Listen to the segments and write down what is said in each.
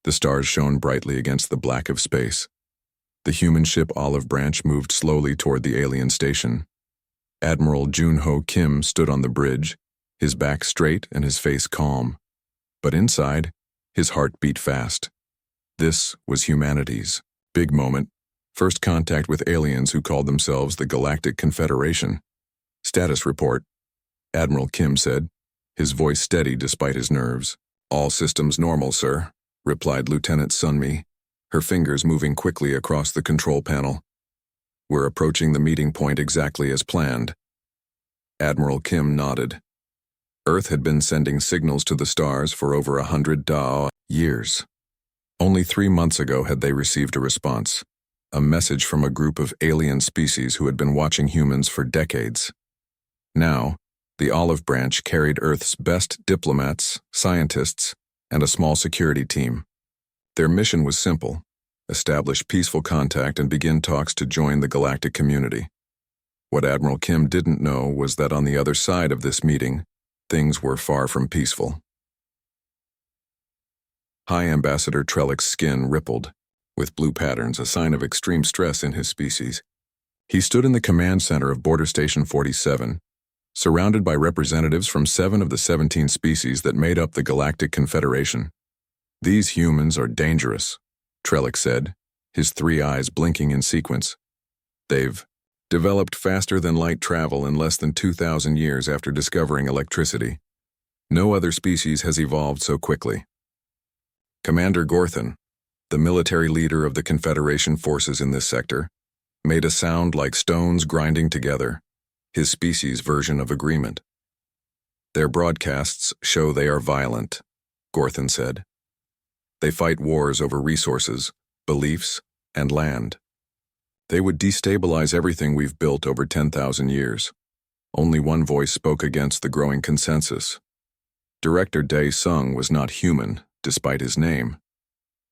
The stars shone brightly against the black of space. The human ship Olive Branch moved slowly toward the alien station. Admiral Jun-Ho Kim stood on the bridge, his back straight and his face calm. But inside, his heart beat fast. This was humanity's big moment. First contact with aliens who called themselves the Galactic Confederation. Status report, Admiral Kim said, his voice steady despite his nerves. All systems normal, sir, replied Lieutenant Sunmi, her fingers moving quickly across the control panel. We're approaching the meeting point exactly as planned. Admiral Kim nodded. Earth had been sending signals to the stars for over 100 years. Only 3 months ago had they received a response, a message from a group of alien species who had been watching humans for decades. Now, the Olive Branch carried Earth's best diplomats, scientists, and a small security team. Their mission was simple: establish peaceful contact and begin talks to join the galactic community. What Admiral Kim didn't know was that on the other side of this meeting, things were far from peaceful. High Ambassador Trellick's skin rippled, with blue patterns, a sign of extreme stress in his species. He stood in the command center of Border Station 47, surrounded by representatives from 7 of the 17 species that made up the Galactic Confederation. These humans are dangerous, Trellick said, his 3 eyes blinking in sequence. They've developed faster than light travel in less than 2,000 years after discovering electricity. No other species has evolved so quickly. Commander Gorthan, the military leader of the Confederation forces in this sector, made a sound like stones grinding together, his species' version of agreement. Their broadcasts show they are violent, Gorthan said. They fight wars over resources, beliefs, and land. They would destabilize everything we've built over 10,000 years. Only one voice spoke against the growing consensus. Director Dae Sung was not human, despite his name.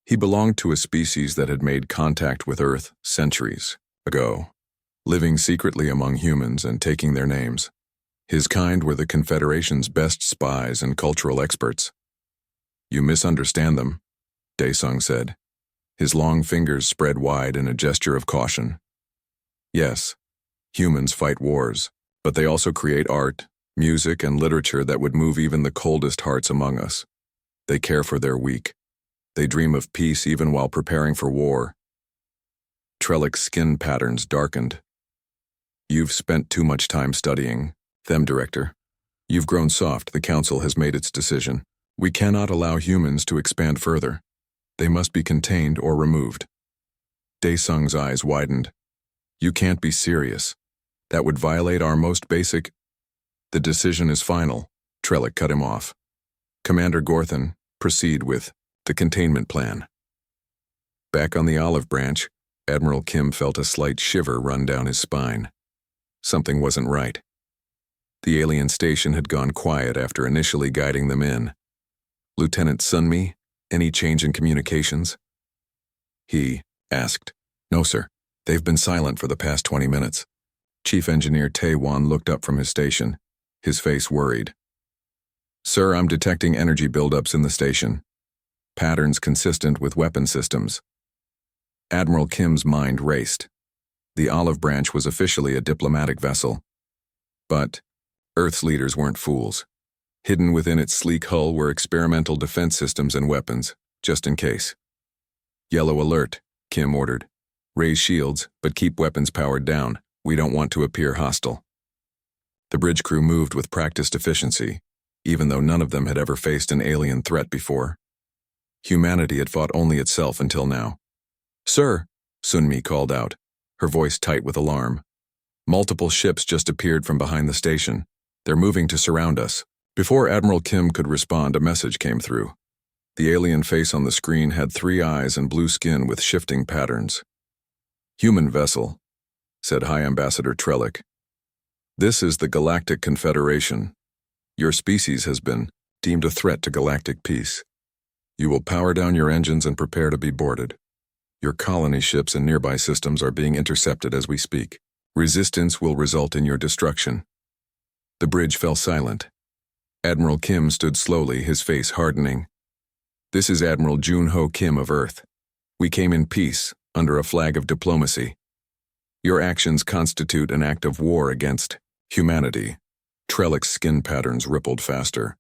He belonged to a species that had made contact with Earth centuries ago, living secretly among humans and taking their names. His kind were the Confederation's best spies and cultural experts. You misunderstand them, Dae Sung said. His long fingers spread wide in a gesture of caution. Yes, humans fight wars, but they also create art, music, and literature that would move even the coldest hearts among us. They care for their weak. They dream of peace even while preparing for war. Trellick's skin patterns darkened. You've spent too much time studying them, Director. You've grown soft. The Council has made its decision. We cannot allow humans to expand further. They must be contained or removed. Dae Sung's eyes widened. You can't be serious. That would violate our most basic... The decision is final, Trellick cut him off. Commander Gorthan, proceed with the containment plan. Back on the Olive Branch, Admiral Kim felt a slight shiver run down his spine. Something wasn't right. The alien station had gone quiet after initially guiding them in. Lieutenant Sunmi, any change in communications? He asked. No, sir. They've been silent for the past 20 minutes. Chief Engineer Tae-Wan looked up from his station, his face worried. Sir, I'm detecting energy buildups in the station. Patterns consistent with weapon systems. Admiral Kim's mind raced. The Olive Branch was officially a diplomatic vessel. But Earth's leaders weren't fools. Hidden within its sleek hull were experimental defense systems and weapons, just in case. Yellow alert, Kim ordered. Raise shields, but keep weapons powered down. We don't want to appear hostile. The bridge crew moved with practiced efficiency, even though none of them had ever faced an alien threat before. Humanity had fought only itself until now. Sir, Sunmi called out, her voice tight with alarm. Multiple ships just appeared from behind the station. They're moving to surround us. Before Admiral Kim could respond, a message came through. The alien face on the screen had 3 eyes and blue skin with shifting patterns. Human vessel, said High Ambassador Trellick. This is the Galactic Confederation. Your species has been deemed a threat to galactic peace. You will power down your engines and prepare to be boarded. Your colony ships and nearby systems are being intercepted as we speak. Resistance will result in your destruction. The bridge fell silent. Admiral Kim stood slowly, his face hardening. This is Admiral Jun-Ho Kim of Earth. We came in peace, under a flag of diplomacy. Your actions constitute an act of war against humanity. Trellick's skin patterns rippled faster.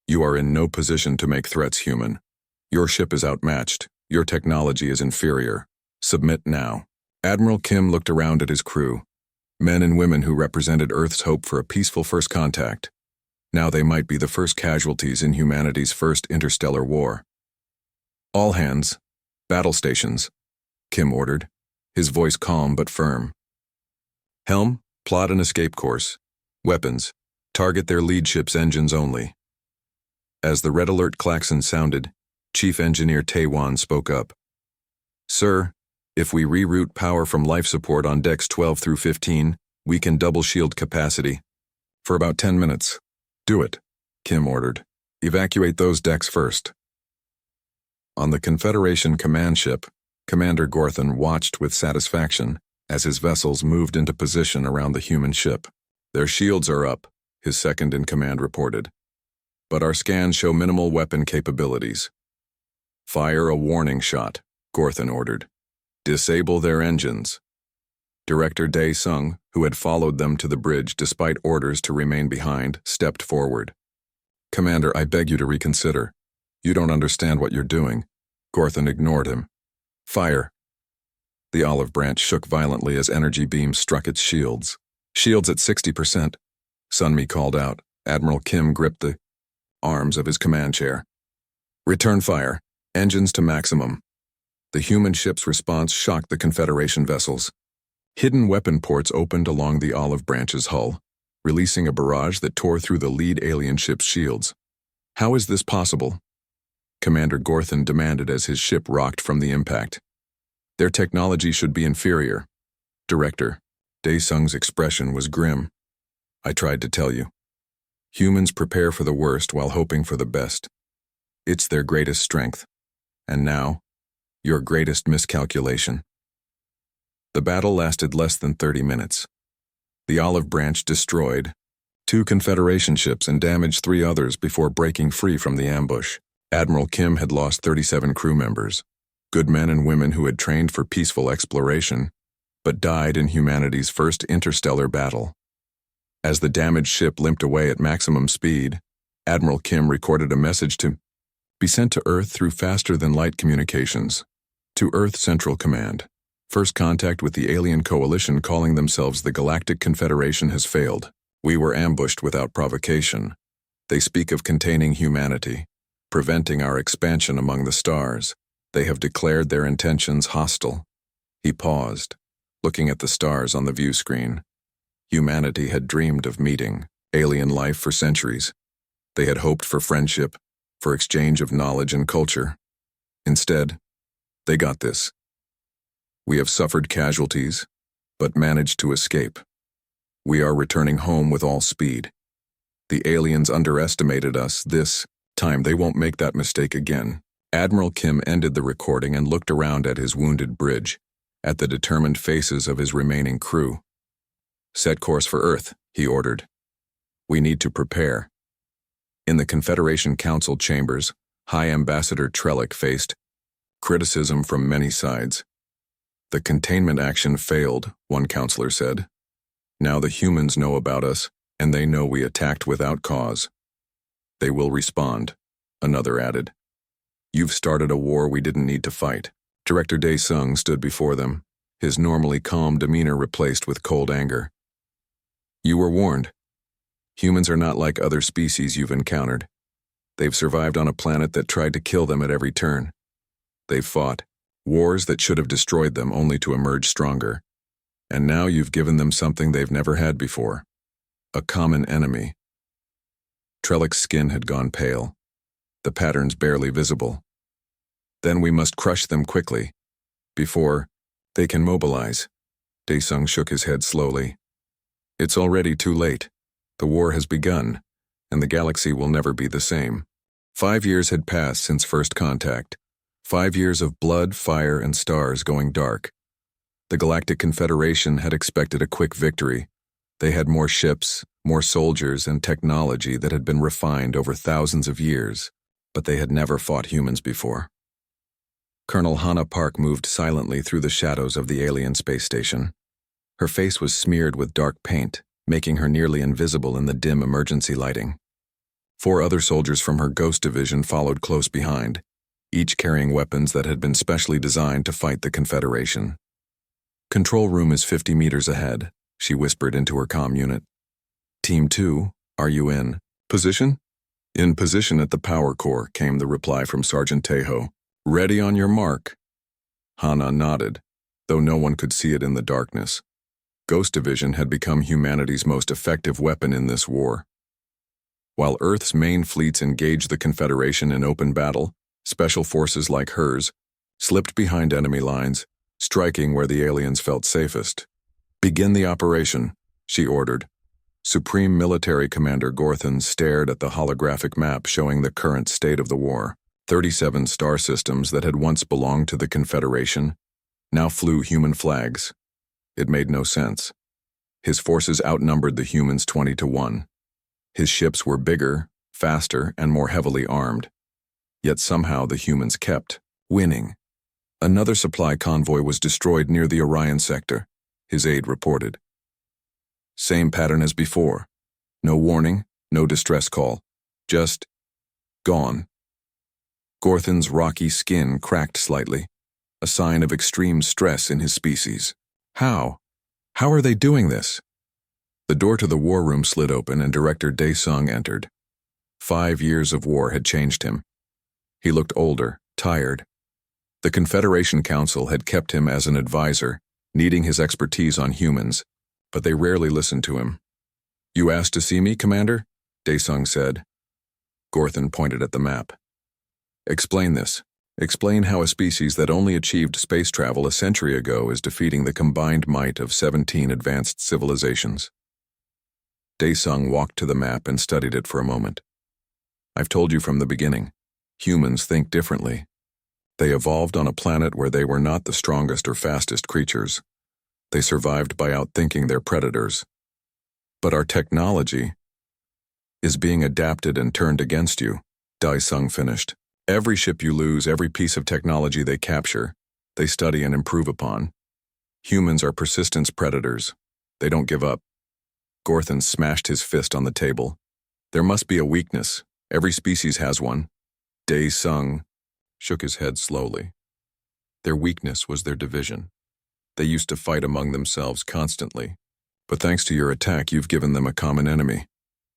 You are in no position to make threats human. Your ship is outmatched. Your technology is inferior. Submit now. Admiral Kim looked around at his crew, men and women who represented Earth's hope for a peaceful first contact. Now they might be the first casualties in humanity's first interstellar war. All hands, battle stations, Kim ordered, his voice calm but firm. Helm, plot an escape course. Weapons, target their lead ship's engines only. As the red alert klaxon sounded, Chief Engineer Taewan spoke up. Sir, if we reroute power from life support on decks 12 through 15, we can double shield capacity. For about 10 minutes. Do it, Kim ordered. Evacuate those decks first. On the Confederation command ship, Commander Gorthon watched with satisfaction as his vessels moved into position around the human ship. Their shields are up, his second-in-command reported. But our scans show minimal weapon capabilities. Fire a warning shot, Gorthon ordered. Disable their engines. Director Dae-sung, who had followed them to the bridge despite orders to remain behind, stepped forward. Commander, I beg you to reconsider. You don't understand what you're doing. Gorthon ignored him. Fire. The olive branch shook violently as energy beams struck its shields. Shields at 60%. Sunmi called out. Admiral Kim gripped the arms of his command chair. Return fire. Engines to maximum. The human ship's response shocked the Confederation vessels. Hidden weapon ports opened along the olive branch's hull, releasing a barrage that tore through the lead alien ship's shields. How is this possible? Commander Gorthon demanded as his ship rocked from the impact. Their technology should be inferior. Director Dae-sung's expression was grim. I tried to tell you. Humans prepare for the worst while hoping for the best. It's their greatest strength. And now, your greatest miscalculation. The battle lasted less than 30 minutes. The olive branch destroyed 2 Confederation ships and damaged 3 others before breaking free from the ambush. Admiral Kim had lost 37 crew members, good men and women who had trained for peaceful exploration, but died in humanity's first interstellar battle. As the damaged ship limped away at maximum speed, Admiral Kim recorded a message to be sent to Earth through faster-than-light communications. To Earth Central Command. First contact with the alien coalition calling themselves the Galactic Confederation has failed. We were ambushed without provocation. They speak of containing humanity, preventing our expansion among the stars. They have declared their intentions hostile. He paused, looking at the stars on the view screen. Humanity had dreamed of meeting alien life for centuries. They had hoped for friendship, for exchange of knowledge and culture. Instead, they got this. We have suffered casualties, but managed to escape. We are returning home with all speed. The aliens underestimated us this time. They won't make that mistake again. Admiral Kim ended the recording and looked around at his wounded bridge, at the determined faces of his remaining crew. Set course for Earth, he ordered. We need to prepare. In the Confederation Council chambers, High Ambassador Trellick faced criticism from many sides. The containment action failed, one counselor said. Now the humans know about us, and they know we attacked without cause. They will respond, another added. You've started a war we didn't need to fight. Director Dae-sung stood before them, his normally calm demeanor replaced with cold anger. You were warned. Humans are not like other species you've encountered. They've survived on a planet that tried to kill them at every turn. They've fought wars that should have destroyed them only to emerge stronger. And now you've given them something they've never had before. A common enemy. Trellick's skin had gone pale, the patterns barely visible. Then we must crush them quickly, before they can mobilize. Dae-sung shook his head slowly. It's already too late. The war has begun, and the galaxy will never be the same. 5 years had passed since first contact. 5 years of blood, fire, and stars going dark. The Galactic Confederation had expected a quick victory. They had more ships, more soldiers, and technology that had been refined over thousands of years. but they had never fought humans before. Colonel Hannah Park moved silently through the shadows of the alien space station. Her face was smeared with dark paint, making her nearly invisible in the dim emergency lighting. 4 other soldiers from her Ghost Division followed close behind, each carrying weapons that had been specially designed to fight the Confederation. "Control room is 50 meters ahead," she whispered into her comm unit. "Team 2, are you in position?" "In position at the power core," came the reply from Sergeant Tejo. "Ready on your mark." Hannah nodded, though no one could see it in the darkness. Ghost Division had become humanity's most effective weapon in this war. While Earth's main fleets engaged the Confederation in open battle, special forces like hers slipped behind enemy lines, striking where the aliens felt safest. "Begin the operation," she ordered. Supreme Military Commander Gorthon stared at the holographic map showing the current state of the war. 37 star systems that had once belonged to the Confederation now flew human flags. It made no sense. His forces outnumbered the humans 20-1. His ships were bigger, faster, and more heavily armed. Yet somehow the humans kept winning. Another supply convoy was destroyed near the Orion sector, his aide reported. Same pattern as before. No warning, no distress call. Just gone. Gorthon's rocky skin cracked slightly, a sign of extreme stress in his species. How? How are they doing this? The door to the war room slid open and Director Dae-sung entered. 5 years of war had changed him. He looked older, tired. The Confederation Council had kept him as an advisor, needing his expertise on humans, but they rarely listened to him. "You asked to see me, Commander?" Dae-sung said. Gorthon pointed at the map. "Explain this. Explain how a species that only achieved space travel a century ago is defeating the combined might of 17 advanced civilizations." Dae-sung walked to the map and studied it for a moment. "I've told you from the beginning. Humans think differently. They evolved on a planet where they were not the strongest or fastest creatures. They survived by outthinking their predators. But our technology is being adapted and turned against you," Dae-sung finished. "Every ship you lose, every piece of technology they capture, they study and improve upon. Humans are persistence predators. They don't give up." Gorthon smashed his fist on the table. "There must be a weakness. Every species has one." Dae-sung shook his head slowly. "Their weakness was their division. They used to fight among themselves constantly. But thanks to your attack, you've given them a common enemy.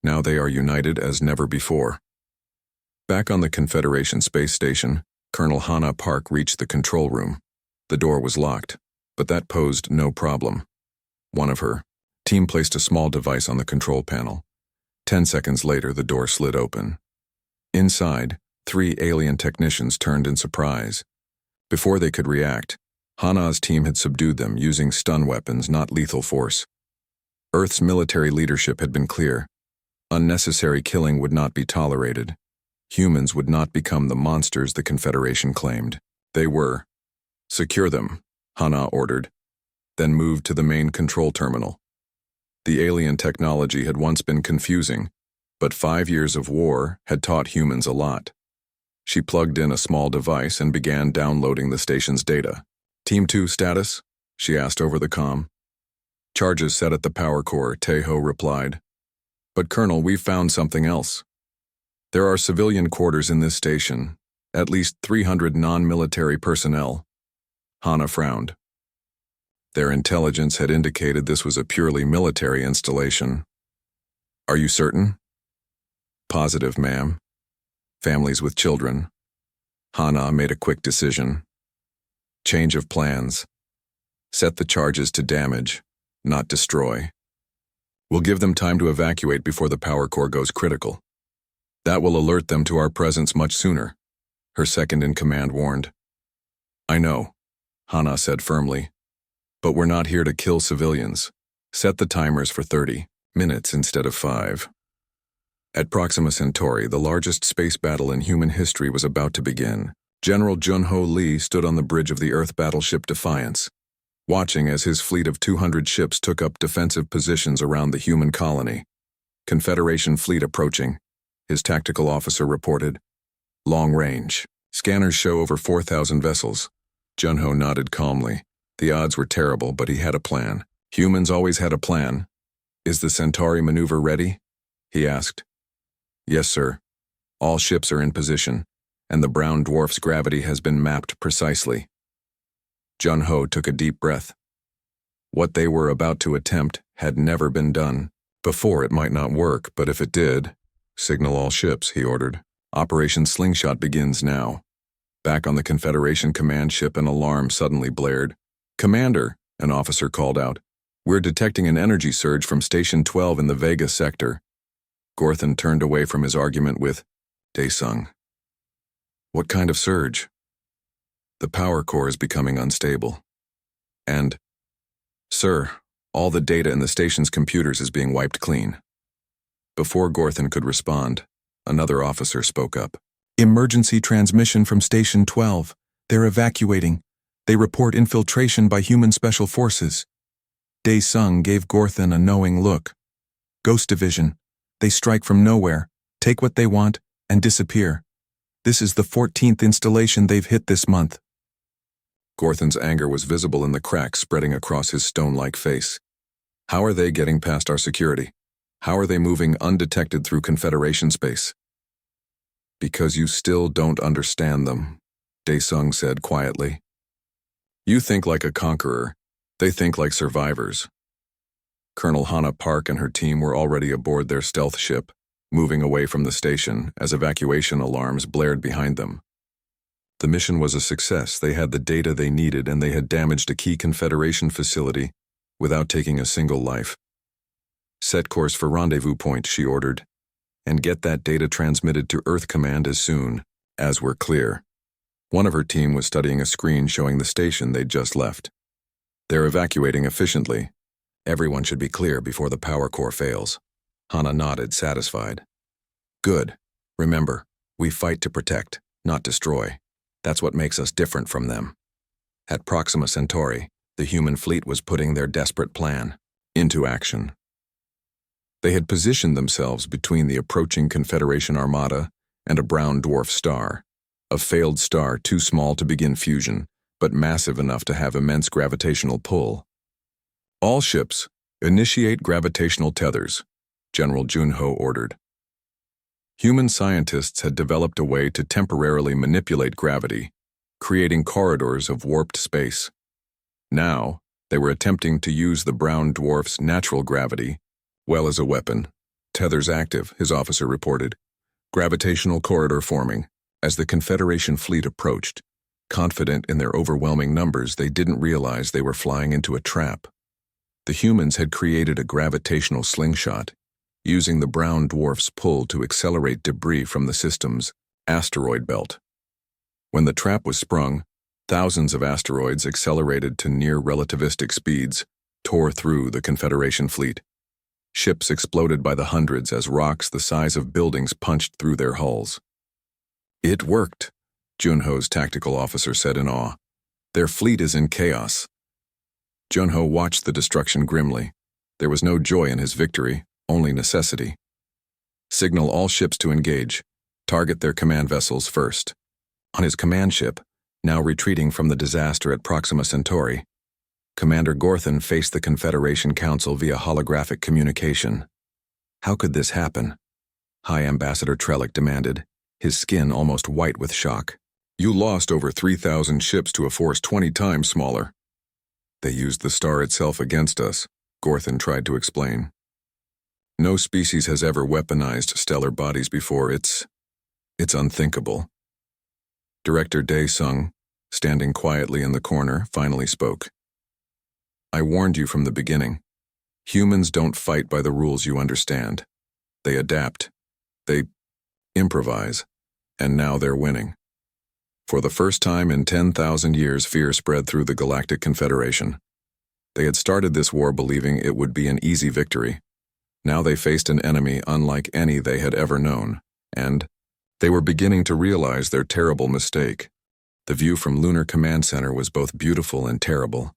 Now they are united as never before." Back on the Confederation space station, Colonel Hannah Park reached the control room. The door was locked, but that posed no problem. One of her team placed a small device on the control panel. 10 seconds later, the door slid open. Inside, 3 alien technicians turned in surprise. Before they could react, Hannah's team had subdued them using stun weapons, not lethal force. Earth's military leadership had been clear. Unnecessary killing would not be tolerated. Humans would not become the monsters the Confederation claimed. They were. "Secure them," Hannah ordered, then moved to the main control terminal. The alien technology had once been confusing, but 5 years of war had taught humans a lot. She plugged in a small device and began downloading the station's data. "Team 2 status?" she asked over the comm. "Charges set at the power core," Tejo replied. "But Colonel, we've found something else. There are civilian quarters in this station, at least 300 non-military personnel." Hannah frowned. Their intelligence had indicated this was a purely military installation. "Are you certain?" "Positive, ma'am. Families with children." Hannah made a quick decision. "Change of plans. Set the charges to damage, not destroy. We'll give them time to evacuate before the power core goes critical. That will alert them to our presence much sooner," her second-in-command warned. "I know," Hannah said firmly. "But we're not here to kill civilians. Set the timers for 30 minutes instead of 5. At Proxima Centauri, the largest space battle in human history was about to begin. General Junho Lee stood on the bridge of the Earth battleship Defiance, watching as his fleet of 200 ships took up defensive positions around the human colony. "Confederation fleet approaching," his tactical officer reported. Long range. Scanners show over 4,000 vessels. Junho nodded calmly. The odds were terrible, but he had a plan. Humans always had a plan. Is the Centauri maneuver ready? He asked. Yes, sir. All ships are in position, and the brown dwarf's gravity has been mapped precisely. Junho took a deep breath. What they were about to attempt had never been done. Before, it might not work, but if it did, signal all ships, he ordered. Operation Slingshot begins now. Back on the Confederation command ship, an alarm suddenly blared. Commander, an officer called out. We're detecting an energy surge from Station 12 in the Vega sector. Gorthon turned away from his argument with Daesung. What kind of surge? The power core is becoming unstable. And, sir, all the data in the station's computers is being wiped clean. Before Gorthon could respond, another officer spoke up. Emergency transmission from Station 12. They're evacuating. They report infiltration by human special forces. Daesung gave Gorthon a knowing look. Ghost Division. They strike from nowhere, take what they want, and disappear. This is the 14th installation they've hit this month. Gorthon's anger was visible in the cracks spreading across his stone-like face. How are they getting past our security? How are they moving undetected through Confederation space? Because you still don't understand them, Daesung said quietly. You think like a conqueror. They think like survivors. Colonel Hannah Park and her team were already aboard their stealth ship, moving away from the station as evacuation alarms blared behind them. The mission was a success. They had the data they needed, and they had damaged a key Confederation facility without taking a single life. Set course for rendezvous point, she ordered, and get that data transmitted to Earth Command as soon as we're clear. One of her team was studying a screen showing the station they'd just left. They're evacuating efficiently. Everyone should be clear before the power core fails. Hannah nodded, satisfied. Good. Remember, we fight to protect, not destroy. That's what makes us different from them. At Proxima Centauri, the human fleet was putting their desperate plan into action. They had positioned themselves between the approaching Confederation armada and a brown dwarf star, a failed star too small to begin fusion, but massive enough to have immense gravitational pull. All ships, initiate gravitational tethers, General Junho ordered. Human scientists had developed a way to temporarily manipulate gravity, creating corridors of warped space. Now, they were attempting to use the brown dwarf's natural gravity well as a weapon. Tethers active, his officer reported. Gravitational corridor forming. As the Confederation fleet approached, confident in their overwhelming numbers, they didn't realize they were flying into a trap. The humans had created a gravitational slingshot, using the brown dwarf's pull to accelerate debris from the system's asteroid belt. When the trap was sprung, thousands of asteroids accelerated to near relativistic speeds, tore through the Confederation fleet. Ships exploded by the hundreds as rocks the size of buildings punched through their hulls. It worked, Junho's tactical officer said in awe. Their fleet is in chaos. Junho watched the destruction grimly. There was no joy in his victory, only necessity. Signal all ships to engage. Target their command vessels first. On his command ship, now retreating from the disaster at Proxima Centauri, Commander Gorthon faced the Confederation Council via holographic communication. How could this happen? High Ambassador Trellick demanded, his skin almost white with shock. You lost over 3,000 ships to a force 20 times smaller. They used the star itself against us, Gorthon tried to explain. No species has ever weaponized stellar bodies before. It's unthinkable. Director Daesung, standing quietly in the corner, finally spoke. I warned you from the beginning. Humans don't fight by the rules you understand. They adapt. They improvise. And now they're winning. For the first time in 10,000 years, fear spread through the Galactic Confederation. They had started this war believing it would be an easy victory. Now they faced an enemy unlike any they had ever known, and they were beginning to realize their terrible mistake. The view from Lunar Command Center was both beautiful and terrible.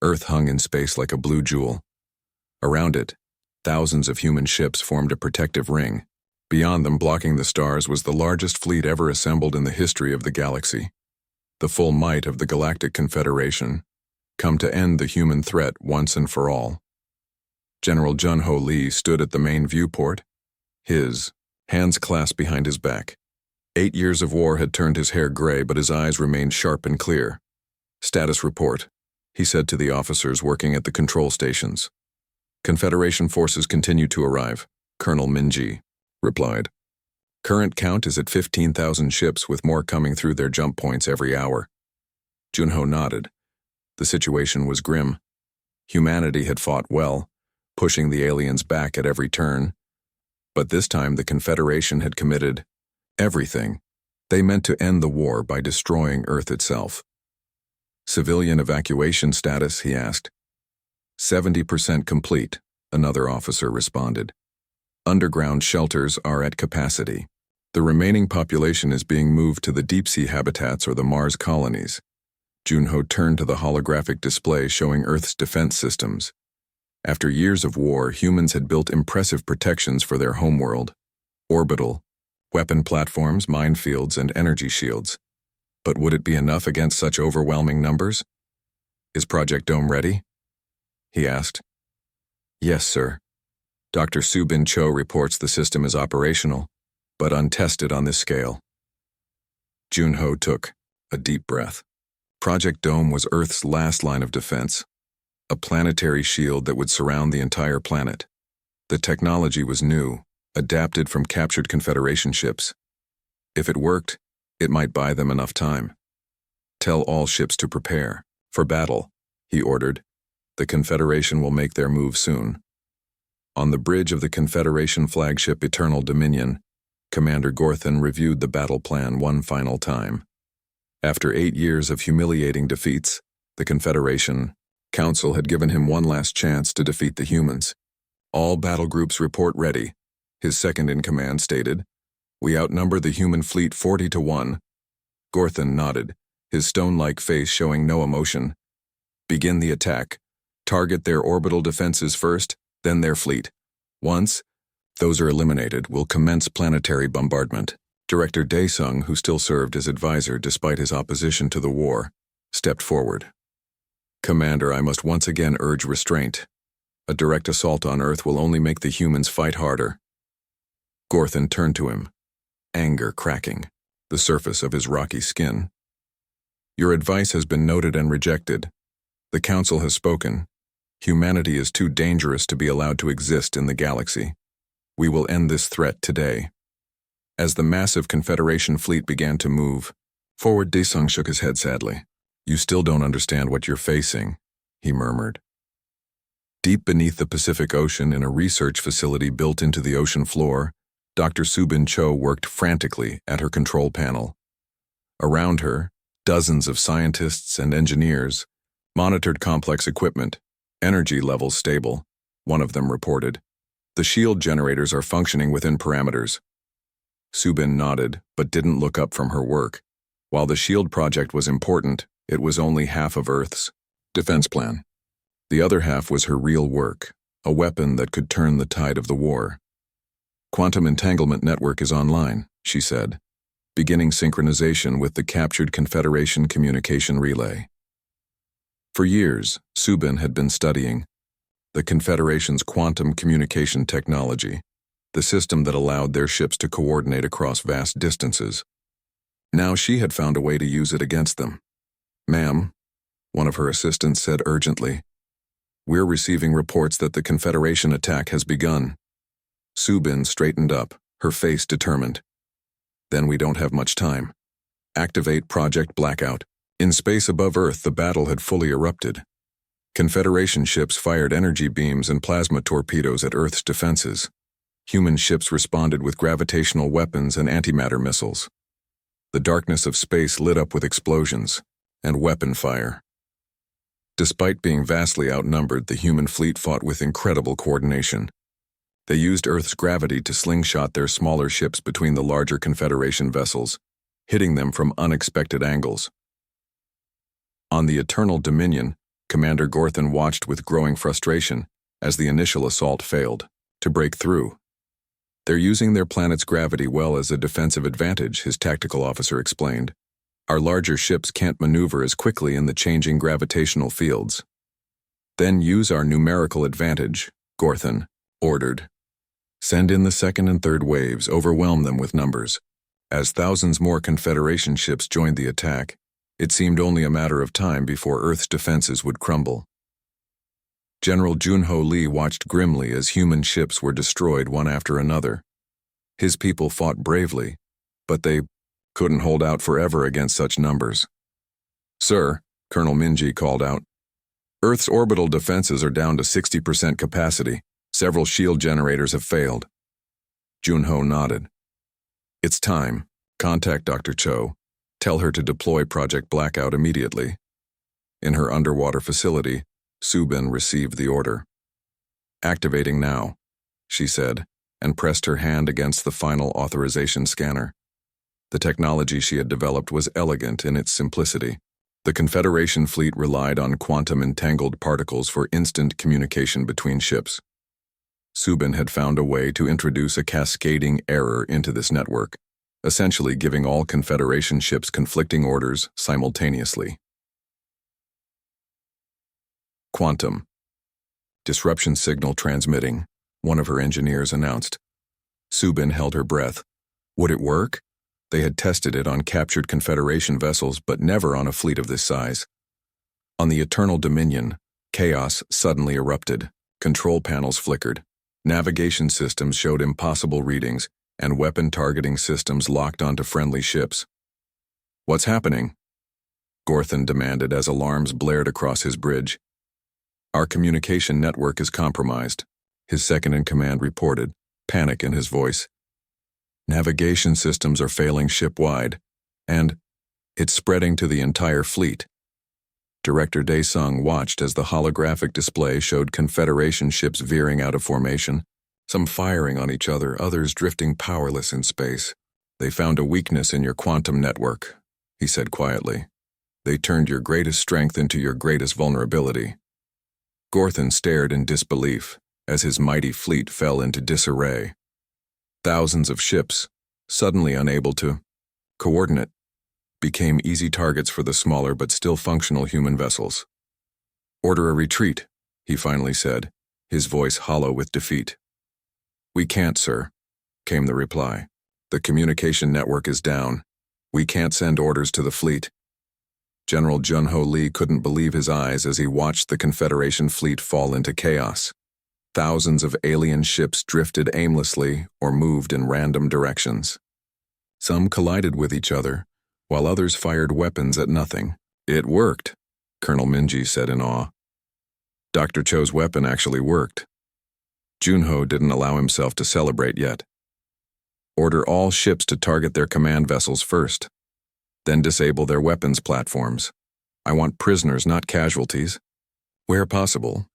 Earth hung in space like a blue jewel. Around it, thousands of human ships formed a protective ring, Beyond them, blocking the stars, was the largest fleet ever assembled in the history of the galaxy. The full might of the Galactic Confederation, come to end the human threat once and for all. General Jun-Ho Lee stood at the main viewport, his hands clasped behind his back. 8 years of war had turned his hair gray, but his eyes remained sharp and clear. "Status report," he said to the officers working at the control stations. "Confederation forces continue to arrive," Colonel Minji replied. "Current count is at 15,000 ships, with more coming through their jump points every hour." Junho nodded. The situation was grim. Humanity had fought well, pushing the aliens back at every turn. But this time the Confederation had committed everything. They meant to end the war by destroying Earth itself. "Civilian evacuation status?" he asked. 70% complete, another officer responded. "Underground shelters are at capacity. The remaining population is being moved to the deep-sea habitats or the Mars colonies." Junho turned to the holographic display showing Earth's defense systems. After years of war, humans had built impressive protections for their homeworld: orbital, weapon platforms, minefields, and energy shields. But would it be enough against such overwhelming numbers? "Is Project Dome ready?" he asked. "Yes, sir. Dr. Subin Cho reports the system is operational, but untested on this scale." Junho took a deep breath. Project Dome was Earth's last line of defense, a planetary shield that would surround the entire planet. The technology was new, adapted from captured Confederation ships. If it worked, it might buy them enough time. "Tell all ships to prepare for battle," he ordered. "The Confederation will make their move soon." On the bridge of the Confederation flagship Eternal Dominion, Commander Gorthan reviewed the battle plan one final time. After 8 years of humiliating defeats, the Confederation Council had given him one last chance to defeat the humans. "All battle groups report ready," his second-in-command stated. "We outnumber the human fleet 40-1. Gorthan nodded, his stone-like face showing no emotion. "Begin the attack. Target their orbital defenses first, then their fleet. Once those are eliminated, we'll commence planetary bombardment." Director Daesung, who still served as advisor despite his opposition to the war, stepped forward. "Commander, I must once again urge restraint. A direct assault on Earth will only make the humans fight harder." Gorthan turned to him, anger cracking the surface of his rocky skin. "Your advice has been noted and rejected. The Council has spoken. Humanity is too dangerous to be allowed to exist in the galaxy. We will end this threat today." As the massive Confederation fleet began to move forward, Daesung shook his head sadly. "You still don't understand what you're facing," he murmured. Deep beneath the Pacific Ocean, in a research facility built into the ocean floor, Dr. Subin Cho worked frantically at her control panel. Around her, dozens of scientists and engineers monitored complex equipment. "Energy levels stable," one of them reported. "The shield generators are functioning within parameters." Subin nodded, but didn't look up from her work. While the shield project was important, it was only half of Earth's defense plan. The other half was her real work, a weapon that could turn the tide of the war. "Quantum entanglement network is online," she said, beginning synchronization with the captured Confederation communication relay. For years, Subin had been studying the Confederation's quantum communication technology, the system that allowed their ships to coordinate across vast distances. Now she had found a way to use it against them. "Ma'am," one of her assistants said urgently, "we're receiving reports that the Confederation attack has begun." Subin straightened up, her face determined. "Then we don't have much time. Activate Project Blackout." In space above Earth, the battle had fully erupted. Confederation ships fired energy beams and plasma torpedoes at Earth's defenses. Human ships responded with gravitational weapons and antimatter missiles. The darkness of space lit up with explosions and weapon fire. Despite being vastly outnumbered, the human fleet fought with incredible coordination. They used Earth's gravity to slingshot their smaller ships between the larger Confederation vessels, hitting them from unexpected angles. On the Eternal Dominion, Commander Gorthan watched with growing frustration as the initial assault failed to break through. They're using their planet's gravity well as a defensive advantage, his tactical officer explained. Our larger ships can't maneuver as quickly in the changing gravitational fields. Then use our numerical advantage, Gorthon ordered. Send in the second and third waves, overwhelm them with numbers. As thousands more Confederation ships joined the attack, it seemed only a matter of time before Earth's defenses would crumble. General Junho Lee watched grimly as human ships were destroyed one after another. His people fought bravely, but they couldn't hold out forever against such numbers. Sir, Colonel Minji called out, Earth's orbital defenses are down to 60% capacity. Several shield generators have failed. Junho nodded. It's time. Contact Dr. Cho. Tell her to deploy Project Blackout immediately. In her underwater facility, Subin received the order. Activating now, she said, and pressed her hand against the final authorization scanner. The technology she had developed was elegant in its simplicity. The Confederation fleet relied on quantum-entangled particles for instant communication between ships. Subin had found a way to introduce a cascading error into this network, essentially giving all Confederation ships conflicting orders simultaneously. Quantum. Disruption signal transmitting, one of her engineers announced. Subin held her breath. Would it work? They had tested it on captured Confederation vessels, but never on a fleet of this size. On the Eternal Dominion, chaos suddenly erupted. Control panels flickered. Navigation systems showed impossible readings, and weapon targeting systems locked onto friendly ships. What's happening? Gorthon demanded as alarms blared across his bridge. Our communication network is compromised, his second-in-command reported, panic in his voice. Navigation systems are failing ship-wide, and it's spreading to the entire fleet. Director Daesung watched as the holographic display showed Confederation ships veering out of formation, some firing on each other, others drifting powerless in space. They found a weakness in your quantum network, he said quietly. They turned your greatest strength into your greatest vulnerability. Gorthon stared in disbelief as his mighty fleet fell into disarray. Thousands of ships, suddenly unable to coordinate, became easy targets for the smaller but still functional human vessels. Order a retreat, he finally said, his voice hollow with defeat. We can't, sir, came the reply. The communication network is down. We can't send orders to the fleet. General Junho Lee couldn't believe his eyes as he watched the Confederation fleet fall into chaos. Thousands of alien ships drifted aimlessly or moved in random directions. Some collided with each other, while others fired weapons at nothing. It worked, Colonel Minji said in awe. Dr. Cho's weapon actually worked. Junho didn't allow himself to celebrate yet. Order all ships to target their command vessels first, then disable their weapons platforms. I want prisoners, not casualties. Where possible.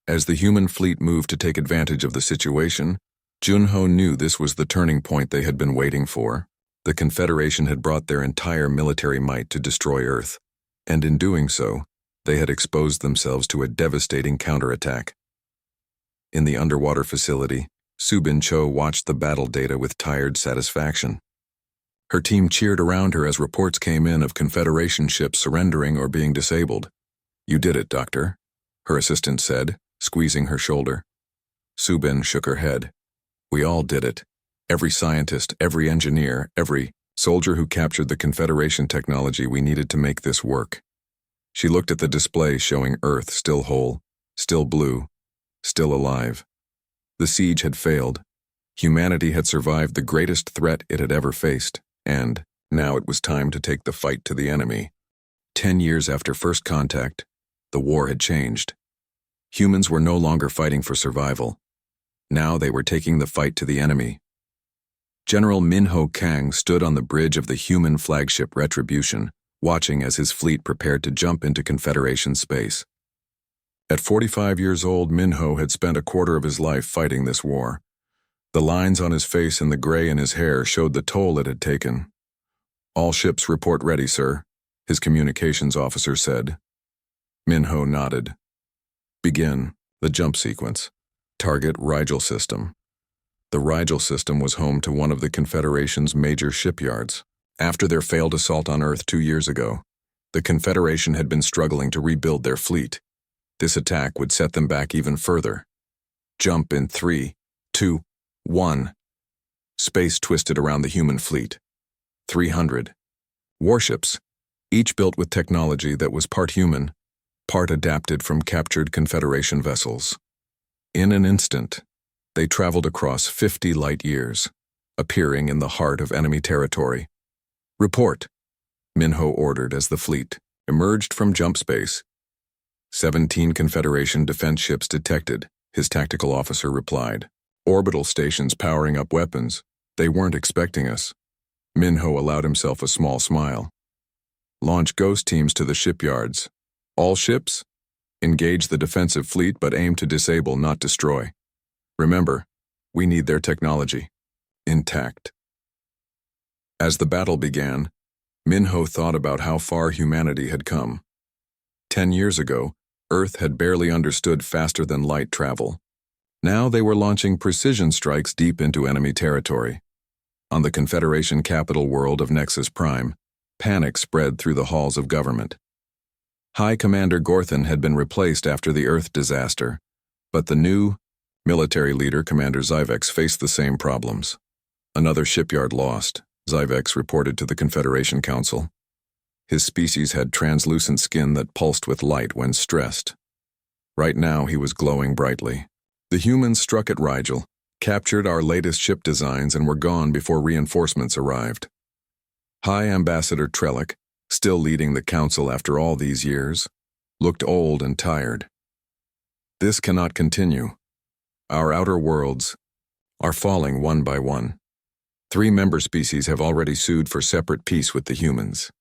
As the human fleet moved to take advantage of the situation, Junho knew this was the turning point they had been waiting for. The Confederation had brought their entire military might to destroy Earth, and in doing so, they had exposed themselves to a devastating counterattack. In the underwater facility, Subin Cho watched the battle data with tired satisfaction. Her team cheered around her as reports came in of Confederation ships surrendering or being disabled. You did it, Doctor, her assistant said, squeezing her shoulder. Subin shook her head. We all did it. Every scientist, every engineer, every soldier who captured the Confederation technology we needed to make this work. She looked at the display showing Earth still whole, still blue, still alive. The siege had failed. Humanity had survived the greatest threat it had ever faced, and now it was time to take the fight to the enemy. 10 years after first contact, the war had changed. Humans were no longer fighting for survival. Now they were taking the fight to the enemy. General Minho Kang stood on the bridge of the human flagship Retribution, watching as his fleet prepared to jump into Confederation space. At 45 years old, Minho had spent a quarter of his life fighting this war. The lines on his face and the gray in his hair showed the toll it had taken. All ships report ready, sir, his communications officer said. Minho nodded. Begin the jump sequence. Target Rigel system. The Rigel system was home to one of the Confederation's major shipyards. After their failed assault on Earth 2 years ago, the Confederation had been struggling to rebuild their fleet. This attack would set them back even further. Jump in 3, 2, 1. Space twisted around the human fleet. 300. Warships, each built with technology that was part human, part adapted from captured Confederation vessels. In an instant, they traveled across 50 light years, appearing in the heart of enemy territory. Report, Minho ordered as the fleet emerged from jump space. 17 Confederation defense ships detected, his tactical officer replied. Orbital stations powering up weapons. They weren't expecting us. Minho allowed himself a small smile. Launch ghost teams to the shipyards. All ships? Engage the defensive fleet but aim to disable, not destroy. Remember, we need their technology. Intact. As the battle began, Minho thought about how far humanity had come. 10 years ago, Earth had barely understood faster-than-light travel. Now they were launching precision strikes deep into enemy territory. On the Confederation capital world of Nexus Prime, panic spread through the halls of government. High Commander Gorthon had been replaced after the Earth disaster, but the new military leader, Commander Zyvex, faced the same problems. Another shipyard lost, Zyvex reported to the Confederation Council. His species had translucent skin that pulsed with light when stressed. Right now he was glowing brightly. The humans struck at Rigel, captured our latest ship designs, and were gone before reinforcements arrived. High Ambassador Trellick, still leading the council after all these years, looked old and tired. This cannot continue. Our outer worlds are falling one by one. 3 member species have already sued for separate peace with the humans.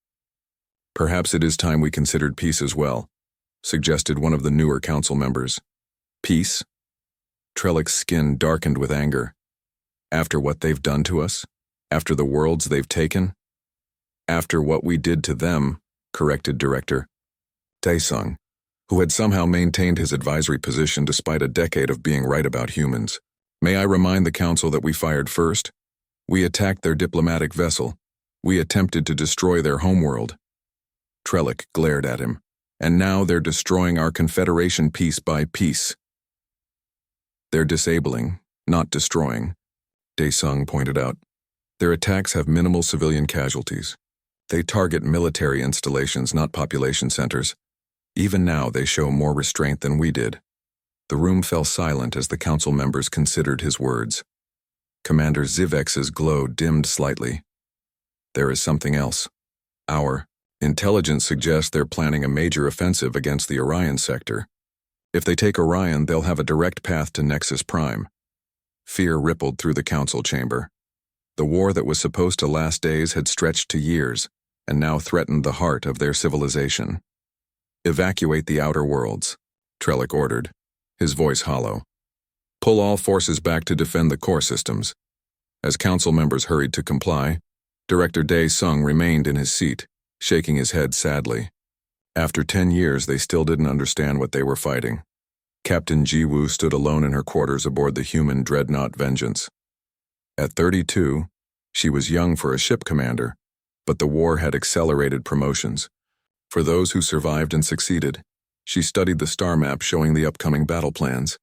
Perhaps it is time we considered peace as well, suggested one of the newer council members. Peace? Trellick's skin darkened with anger. After what they've done to us? After the worlds they've taken? After what we did to them, corrected Director Daesung, who had somehow maintained his advisory position despite a decade of being right about humans. May I remind the council that we fired first? We attacked their diplomatic vessel. We attempted to destroy their homeworld. Trellick glared at him. And now they're destroying our Confederation piece by piece. They're disabling, not destroying, Daesung pointed out. Their attacks have minimal civilian casualties. They target military installations, not population centers. Even now, they show more restraint than we did. The room fell silent as the council members considered his words. Commander Zivex's glow dimmed slightly. There is something else. Our intelligence suggests they're planning a major offensive against the Orion sector. If they take Orion, they'll have a direct path to Nexus Prime. Fear rippled through the council chamber. The war that was supposed to last days had stretched to years, and now threatened the heart of their civilization. Evacuate the outer worlds, Trellick ordered, his voice hollow. Pull all forces back to defend the core systems. As council members hurried to comply, Director Daesung remained in his seat, shaking his head sadly. After 10 years, they still didn't understand what they were fighting. Captain Jiwoo stood alone in her quarters aboard the human dreadnought Vengeance. At 32, she was young for a ship commander, but the war had accelerated promotions. For those who survived and succeeded, she studied the star map showing the upcoming battle plans.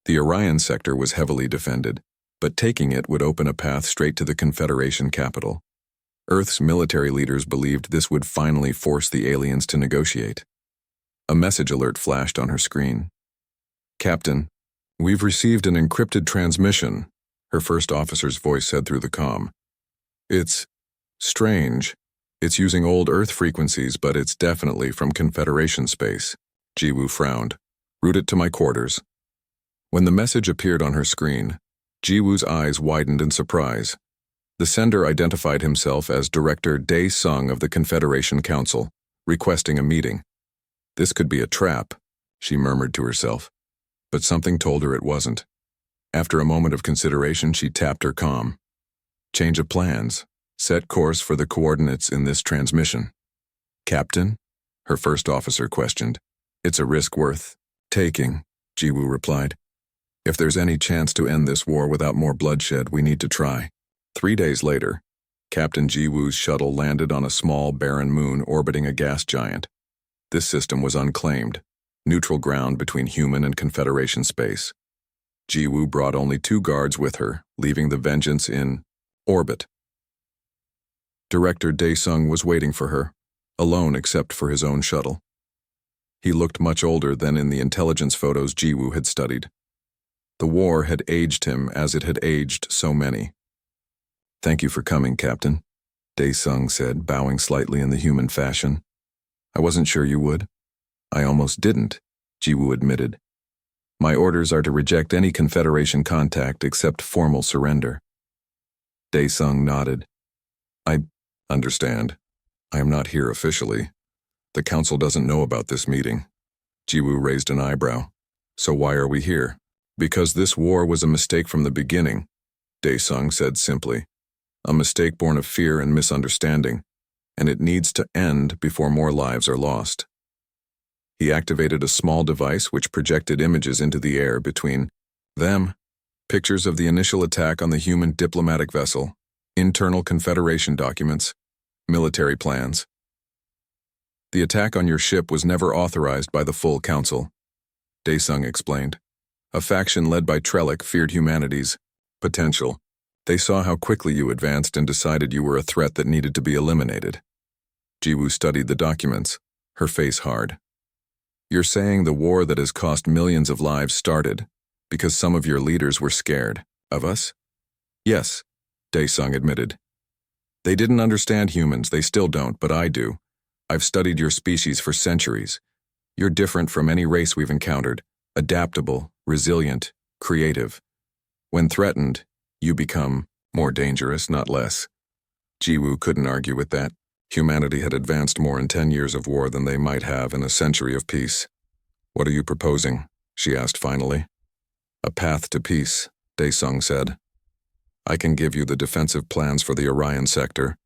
The Orion sector was heavily defended, but taking it would open a path straight to the Confederation capital. Earth's military leaders believed this would finally force the aliens to negotiate. A message alert flashed on her screen. Captain, we've received an encrypted transmission, her first officer's voice said through the comm. It's strange. It's using old Earth frequencies, but it's definitely from Confederation space. Jiwoo frowned. Route it to my quarters. When the message appeared on her screen, Jiwoo's eyes widened in surprise. The sender identified himself as Director Daesung of the Confederation Council, requesting a meeting. This could be a trap, she murmured to herself, but something told her it wasn't. After a moment of consideration, she tapped her comm. Change of plans. Set course for the coordinates in this transmission. Captain? Her first officer questioned. It's a risk worth taking, Jiwoo replied. If there's any chance to end this war without more bloodshed, we need to try. 3 days later, Captain Jiwoo's shuttle landed on a small, barren moon orbiting a gas giant. This system was unclaimed, neutral ground between human and Confederation space. Jiwoo brought only 2 guards with her, leaving the Vengeance in orbit. Director Dae-sung was waiting for her, alone except for his own shuttle. He looked much older than in the intelligence photos Jiwoo had studied. The war had aged him as it had aged so many. "Thank you for coming, Captain," Dae-sung said, bowing slightly in the human fashion. "I wasn't sure you would." "I almost didn't," Jiwoo admitted. "My orders are to reject any Confederation contact except formal surrender." Dae-sung nodded. "I understand. I am not here officially. The Council doesn't know about this meeting." Jiwoo raised an eyebrow. "So why are we here?" "Because this war was a mistake from the beginning," Dae-sung said simply. "A mistake born of fear and misunderstanding, and it needs to end before more lives are lost." He activated a small device which projected images into the air between them, pictures of the initial attack on the human diplomatic vessel, internal Confederation documents, military plans. "The attack on your ship was never authorized by the full Council," Dae-sung explained. "A faction led by Trellick feared humanity's potential. They saw how quickly you advanced and decided you were a threat that needed to be eliminated." Jiwoo studied the documents, her face hard. "You're saying the war that has cost millions of lives started because some of your leaders were scared of us?" "Yes," Dae-sung admitted. "They didn't understand humans, they still don't, but I do. I've studied your species for centuries. You're different from any race we've encountered, adaptable, resilient, creative. When threatened, you become more dangerous, not less." Jiwoo couldn't argue with that. Humanity had advanced more in 10 years of war than they might have in a century of peace. "What are you proposing?" she asked finally. "A path to peace," Dae-sung said. "I can give you the defensive plans for the Orion sector.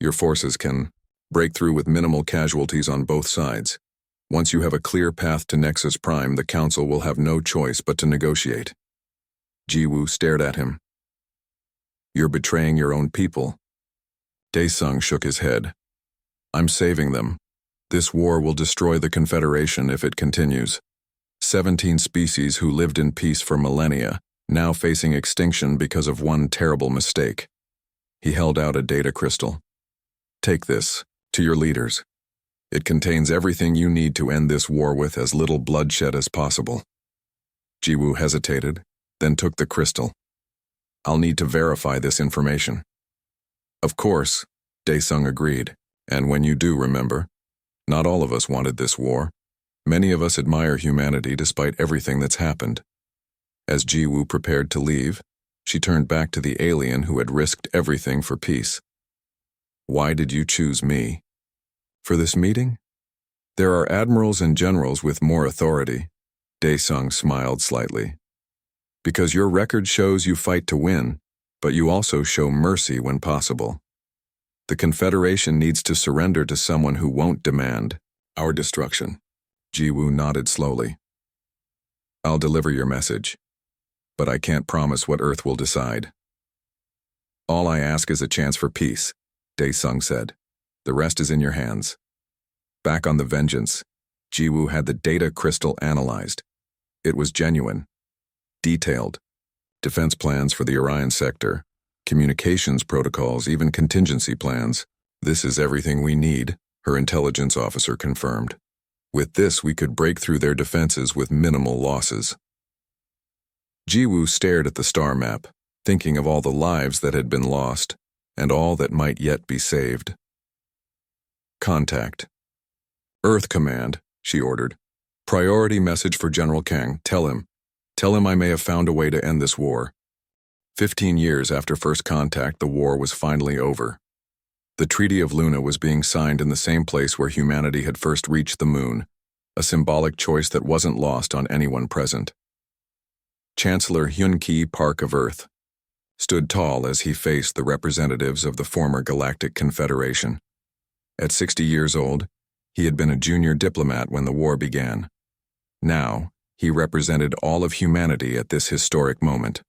Your forces can break through with minimal casualties on both sides. Once you have a clear path to Nexus Prime, the Council will have no choice but to negotiate." Jiwoo stared at him. "You're betraying your own people." Dae-sung shook his head. "I'm saving them. This war will destroy the Confederation if it continues. 17 species who lived in peace for millennia, now facing extinction because of one terrible mistake." He held out a data crystal. "Take this, to your leaders. It contains everything you need to end this war with as little bloodshed as possible." Jiwoo hesitated, then took the crystal. "I'll need to verify this information." "Of course," Dae-sung agreed. "And when you do, remember, not all of us wanted this war. Many of us admire humanity despite everything that's happened." As Jiwoo prepared to leave, she turned back to the alien who had risked everything for peace. "Why did you choose me?" "For this meeting? There are admirals and generals with more authority." Dae-sung smiled slightly. "Because your record shows you fight to win, but you also show mercy when possible. The Confederation needs to surrender to someone who won't demand our destruction." Jiwoo nodded slowly. "I'll deliver your message, but I can't promise what Earth will decide." "All I ask is a chance for peace," Dae-sung said. "The rest is in your hands." Back on the Vengeance, Jiwoo had the data crystal analyzed. It was genuine, detailed. Defense plans for the Orion sector, communications protocols, even contingency plans. "This is everything we need," her intelligence officer confirmed. "With this, we could break through their defenses with minimal losses." Jiwoo stared at the star map, thinking of all the lives that had been lost, and all that might yet be saved. "Contact. Earth Command," she ordered. "Priority message for General Kang. Tell him I may have found a way to end this war." 15 years after first contact, the war was finally over. The Treaty of Luna was being signed in the same place where humanity had first reached the moon, a symbolic choice that wasn't lost on anyone present. Chancellor Hyun-ki Park of Earth stood tall as he faced the representatives of the former Galactic Confederation. At 60 years old, he had been a junior diplomat when the war began. Now, He represented all of humanity at this historic moment.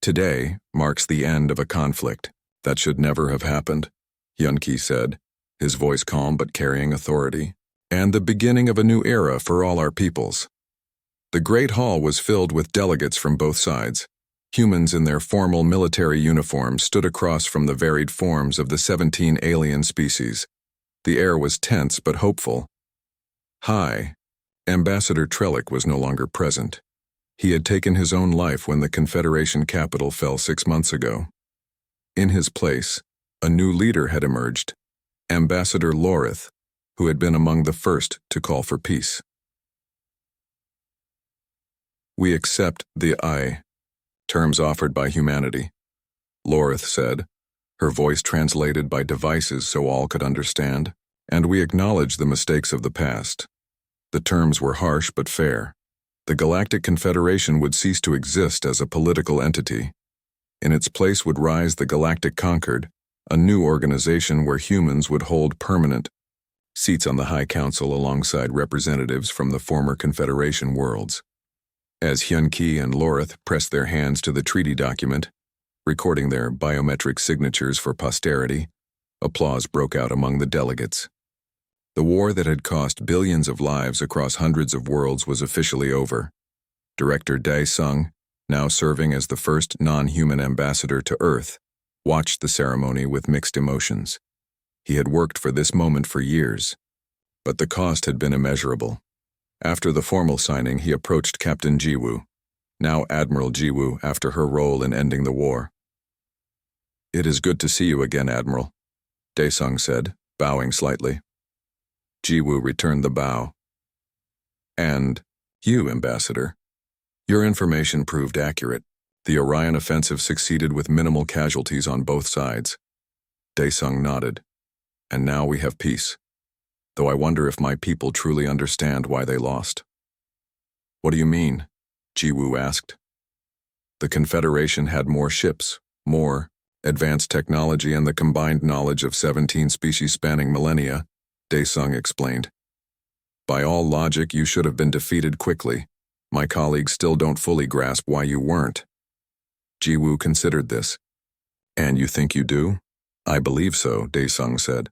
Today marks the end of a conflict that should never have happened, Hyun-Ki said, his voice calm but carrying authority, and the beginning of a new era for all our peoples. The Great Hall was filled with delegates from both sides. Humans in their formal military uniforms stood across from the varied forms of the 17 alien species. The air was tense but hopeful. Hi. Ambassador Trellick was no longer present. He had taken his own life when the Confederation capital fell 6 months ago. In his place, a new leader had emerged, Ambassador Lorith, who had been among the first to call for peace. We accept the terms offered by humanity, Lorith said, her voice translated by devices so all could understand, and we acknowledge the mistakes of the past. The terms were harsh but fair. The Galactic Confederation would cease to exist as a political entity. In its place would rise the Galactic Concord, a new organization where humans would hold permanent seats on the High Council alongside representatives from the former Confederation worlds. As Hyun-Ki and Lorith pressed their hands to the treaty document, recording their biometric signatures for posterity, applause broke out among the delegates. The war that had cost billions of lives across hundreds of worlds was officially over. Director Dae-sung, now serving as the first non-human ambassador to Earth, watched the ceremony with mixed emotions. He had worked for this moment for years, but the cost had been immeasurable. After the formal signing, he approached Captain Jiwoo, now Admiral Jiwoo after her role in ending the war. "It is good to see you again, Admiral," Dae-sung said, bowing slightly. Jiwoo returned the bow. "And you, Ambassador. Your information proved accurate. The Orion offensive succeeded with minimal casualties on both sides." Dae-sung nodded. "And now we have peace. Though I wonder if my people truly understand why they lost." "What do you mean?" Jiwoo asked. "The Confederation had more ships, more advanced technology, and the combined knowledge of 17 species spanning millennia," Dae-sung explained. "By all logic, you should have been defeated quickly. My colleagues still don't fully grasp why you weren't." Jiwoo considered this. "And you think you do?" "I believe so," Dae-sung said.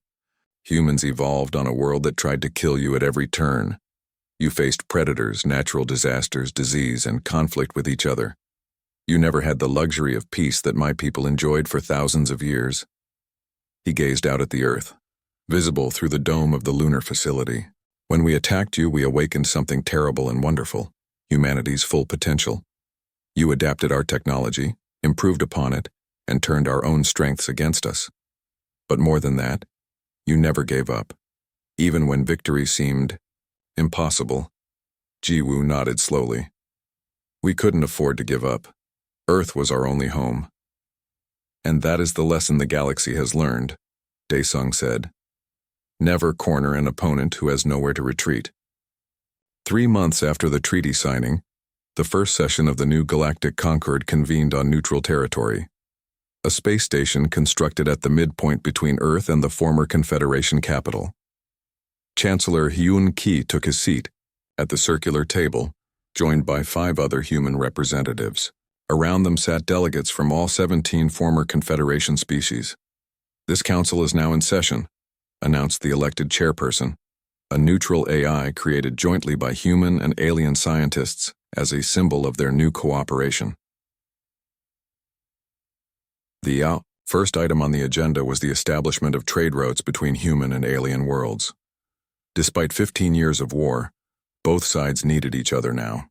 "Humans evolved on a world that tried to kill you at every turn. You faced predators, natural disasters, disease, and conflict with each other. You never had the luxury of peace that my people enjoyed for thousands of years." He gazed out at the Earth, visible through the dome of the lunar facility. "When we attacked you, we awakened something terrible and wonderful, humanity's full potential. You adapted our technology, improved upon it, and turned our own strengths against us. But more than that, you never gave up, even when victory seemed impossible." Jiwoo nodded slowly. "We couldn't afford to give up. Earth was our only home. And that is the lesson the galaxy has learned," Dae-sung said. "Never corner an opponent who has nowhere to retreat." 3 months after the treaty signing, the first session of the new Galactic Concord convened on neutral territory, a space station constructed at the midpoint between Earth and the former Confederation capital. Chancellor Hyun-Ki took his seat at the circular table, joined by 5 other human representatives. Around them sat delegates from all 17 former Confederation species. "This council is now in session," announced the elected chairperson, a neutral AI created jointly by human and alien scientists as a symbol of their new cooperation. The first item on the agenda was the establishment of trade routes between human and alien worlds. Despite 15 years of war, both sides needed each other now.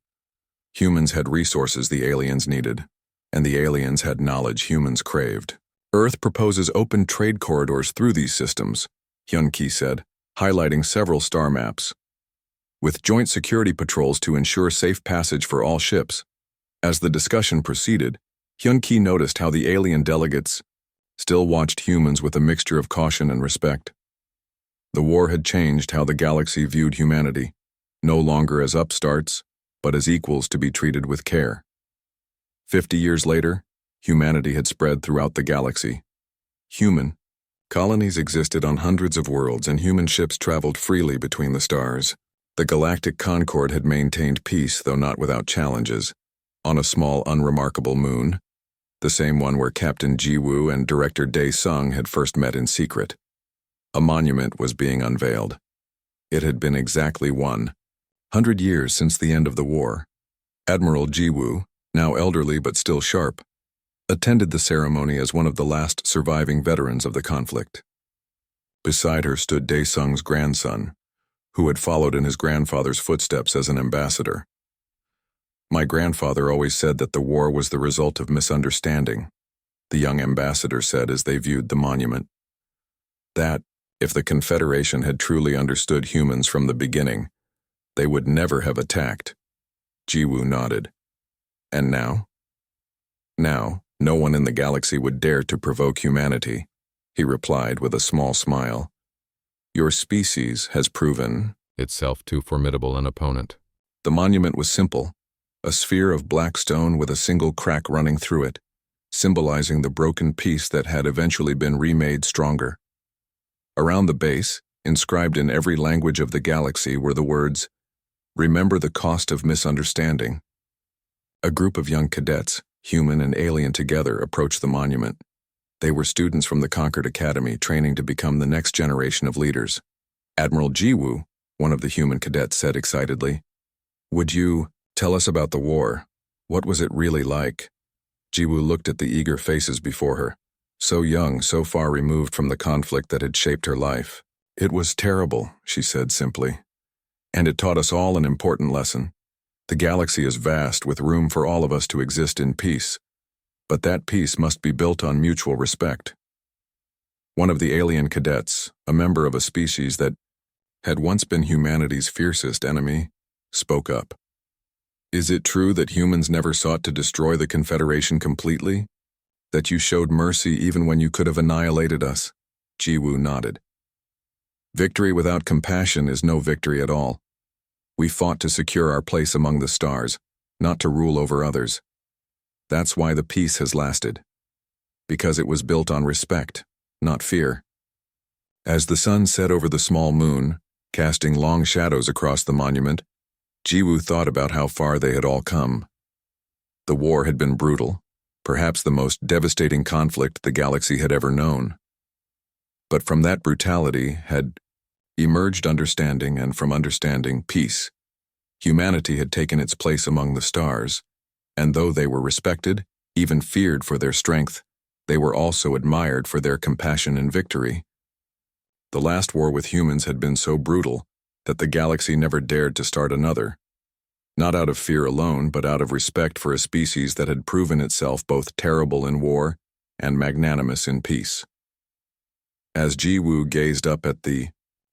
Humans had resources the aliens needed, and the aliens had knowledge humans craved. "Earth proposes open trade corridors through these systems," Hyun-Ki said, highlighting several star maps, "with joint security patrols to ensure safe passage for all ships." As the discussion proceeded, Hyun-Ki noticed how the alien delegates still watched humans with a mixture of caution and respect. The war had changed how the galaxy viewed humanity, no longer as upstarts, but as equals to be treated with care. 50 years later, humanity had spread throughout the galaxy. Human colonies existed on hundreds of worlds, and human ships traveled freely between the stars. The Galactic Concord had maintained peace, though not without challenges, on a small, unremarkable moon, the same one where Captain Jiwoo and Director Dae-sung had first met in secret. A monument was being unveiled. It had been exactly 100 years since the end of the war. Admiral Jiwoo, now elderly but still sharp, attended the ceremony as one of the last surviving veterans of the conflict. Beside her stood Dae-sung's grandson, who had followed in his grandfather's footsteps as an ambassador. "My grandfather always said that the war was the result of misunderstanding," the young ambassador said as they viewed the monument. "That, if the Confederation had truly understood humans from the beginning, they would never have attacked." Jiwoo nodded. "And now?" "Now, no one in the galaxy would dare to provoke humanity," he replied with a small smile. "Your species has proven itself too formidable an opponent." The monument was simple, a sphere of black stone with a single crack running through it, symbolizing the broken piece that had eventually been remade stronger. Around the base, inscribed in every language of the galaxy, were the words, "Remember the cost of misunderstanding." A group of young cadets, human and alien together, approached the monument. They were students from the Concord Academy, training to become the next generation of leaders. "Admiral Jiwoo," one of the human cadets said excitedly, "would you tell us about the war? What was it really like?" Jiwoo looked at the eager faces before her, so young, so far removed from the conflict that had shaped her life. "It was terrible," she said simply. "And it taught us all an important lesson. The galaxy is vast, with room for all of us to exist in peace. But that peace must be built on mutual respect." One of the alien cadets, a member of a species that had once been humanity's fiercest enemy, spoke up. "Is it true that humans never sought to destroy the Confederation completely? That you showed mercy even when you could have annihilated us?" Jiwoo nodded. "Victory without compassion is no victory at all. We fought to secure our place among the stars, not to rule over others. That's why the peace has lasted. Because it was built on respect, not fear." As the sun set over the small moon, casting long shadows across the monument, Jiwoo thought about how far they had all come. The war had been brutal, perhaps the most devastating conflict the galaxy had ever known. But from that brutality had emerged understanding, and from understanding, peace. Humanity had taken its place among the stars, and though they were respected, even feared for their strength, they were also admired for their compassion and victory. The last war with humans had been so brutal that the galaxy never dared to start another, not out of fear alone, but out of respect for a species that had proven itself both terrible in war and magnanimous in peace. As Jiwoo gazed up at the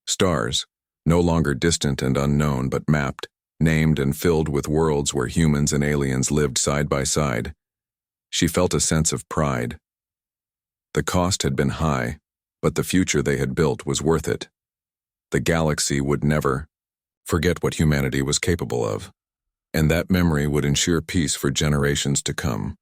stars, no longer distant and unknown, but mapped, named, and filled with worlds where humans and aliens lived side by side, she felt a sense of pride. The cost had been high, but the future they had built was worth it. The galaxy would never forget what humanity was capable of, and that memory would ensure peace for generations to come.